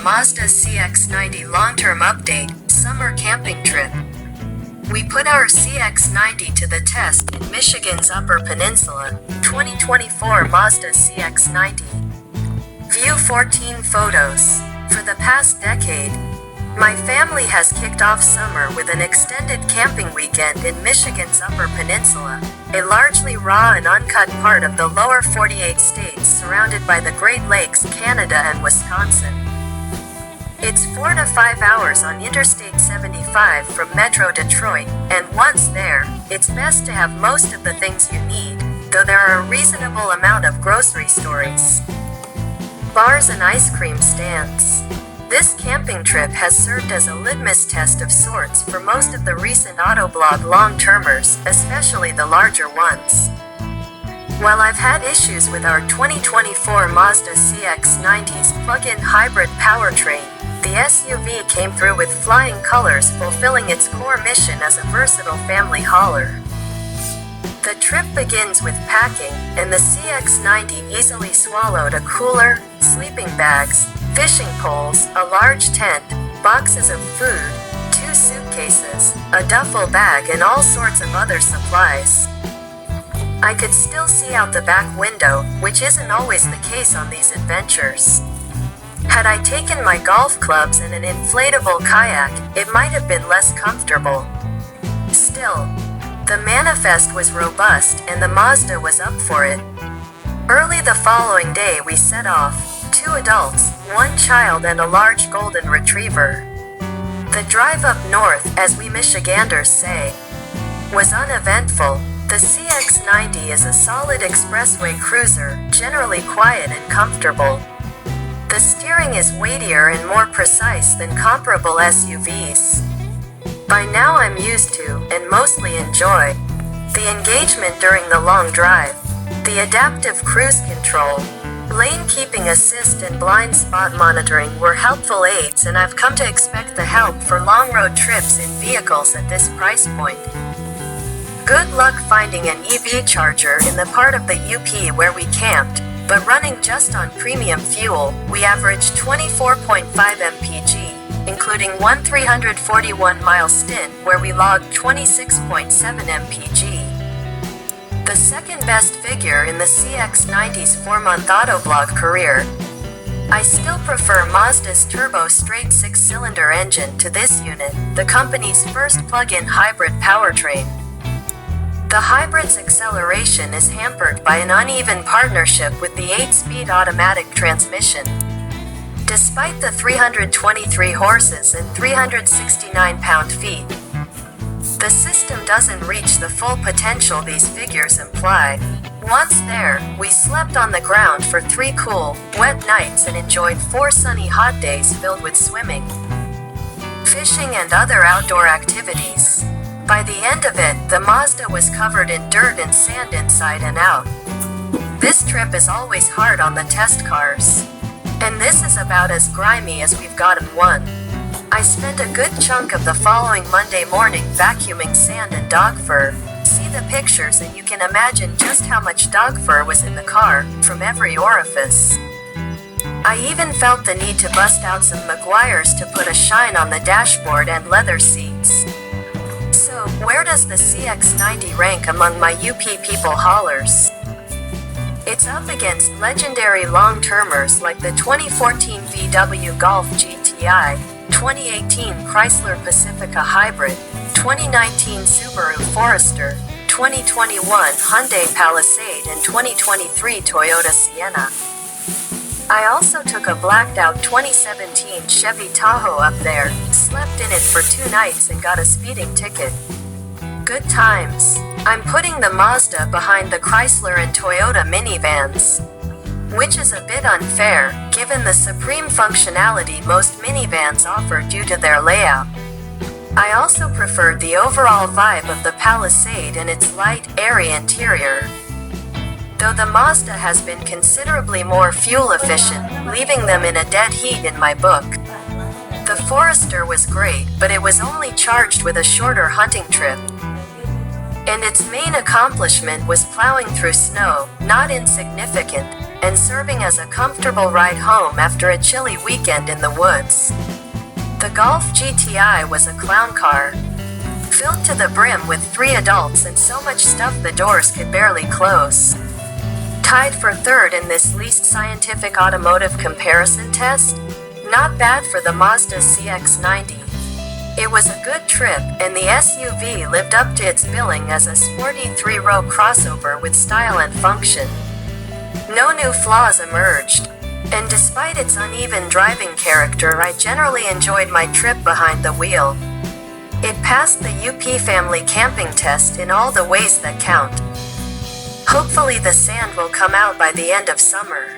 Mazda CX-90 long-term update, summer camping trip. We put our CX-90 to the test in Michigan's Upper Peninsula, 2024 Mazda CX-90. View 14 photos. For the past decade, my family has kicked off summer with an extended camping weekend in Michigan's Upper Peninsula, a largely raw and uncut part of the lower 48 states surrounded by the Great Lakes, Canada and Wisconsin. It's 4 to 5 hours on Interstate 75 from Metro Detroit, and once there, it's best to have most of the things you need, though there are a reasonable amount of grocery stores, bars and ice cream stands. This camping trip has served as a litmus test of sorts for most of the recent Autoblog long-termers, especially the larger ones. While I've had issues with our 2024 Mazda CX-90's plug-in hybrid powertrain, the SUV came through with flying colors, fulfilling its core mission as a versatile family hauler. The trip begins with packing, and the CX-90 easily swallowed a cooler, sleeping bags, fishing poles, a large tent, boxes of food, 2 suitcases, a duffel bag and all sorts of other supplies. I could still see out the back window, which isn't always the case on these adventures. Had I taken my golf clubs and an inflatable kayak, it might have been less comfortable. Still, the manifest was robust and the Mazda was up for it. Early the following day we set off, 2 adults, 1 child and a large golden retriever. The drive up north, as we Michiganders say, was uneventful. The CX-90 is a solid expressway cruiser, generally quiet and comfortable. The steering is weightier and more precise than comparable SUVs. By now I'm used to, and mostly enjoy, the engagement during the long drive, the adaptive cruise control, lane keeping assist and blind spot monitoring were helpful aids, and I've come to expect the help for long road trips in vehicles at this price point. Good luck finding an EV charger in the part of the UP where we camped, but running just on premium fuel, we averaged 24.5 mpg, including one 341-mile stint where we logged 26.7 mpg. The second best figure in the CX-90's 4-month Autoblog career. I still prefer Mazda's turbo straight 6-cylinder engine to this unit, the company's first plug-in hybrid powertrain. The hybrid's acceleration is hampered by an uneven partnership with the 8-speed automatic transmission. Despite the 323 horses and 369 pound-feet, the system doesn't reach the full potential these figures imply. Once there, we slept on the ground for 3 cool, wet nights and enjoyed 4 sunny hot days filled with swimming, fishing and other outdoor activities. By the end of it, the Mazda was covered in dirt and sand inside and out. This trip is always hard on the test cars, and this is about as grimy as we've gotten one. I spent a good chunk of the following Monday morning vacuuming sand and dog fur. See the pictures and you can imagine just how much dog fur was in the car, from every orifice. I even felt the need to bust out some Meguiar's to put a shine on the dashboard and leather seats. So, where does the CX-90 rank among my UP people haulers? It's up against legendary long-termers like the 2014 VW Golf GTI, 2018 Chrysler Pacifica Hybrid, 2019 Subaru Forester, 2021 Hyundai Palisade and 2023 Toyota Sienna. I also took a blacked-out 2017 Chevy Tahoe up there, slept in it for 2 nights and got a speeding ticket. Good times. I'm putting the Mazda behind the Chrysler and Toyota minivans, which is a bit unfair, given the supreme functionality most minivans offer due to their layout. I also preferred the overall vibe of the Palisade and its light, airy interior, though the Mazda has been considerably more fuel efficient, leaving them in a dead heat in my book. The Forester was great, but it was only charged with a shorter hunting trip, and its main accomplishment was plowing through snow, not insignificant. and serving as a comfortable ride home after a chilly weekend in the woods. The Golf GTI was a clown car, filled to the brim with 3 adults and so much stuff the doors could barely close. Tied for third in this least scientific automotive comparison test? Not bad for the Mazda CX-90. It was a good trip, and the SUV lived up to its billing as a sporty 3-row crossover with style and function. No new flaws emerged, and despite its uneven driving character, I generally enjoyed my trip behind the wheel. It passed the UP family camping test in all the ways that count. Hopefully the sand will come out by the end of summer.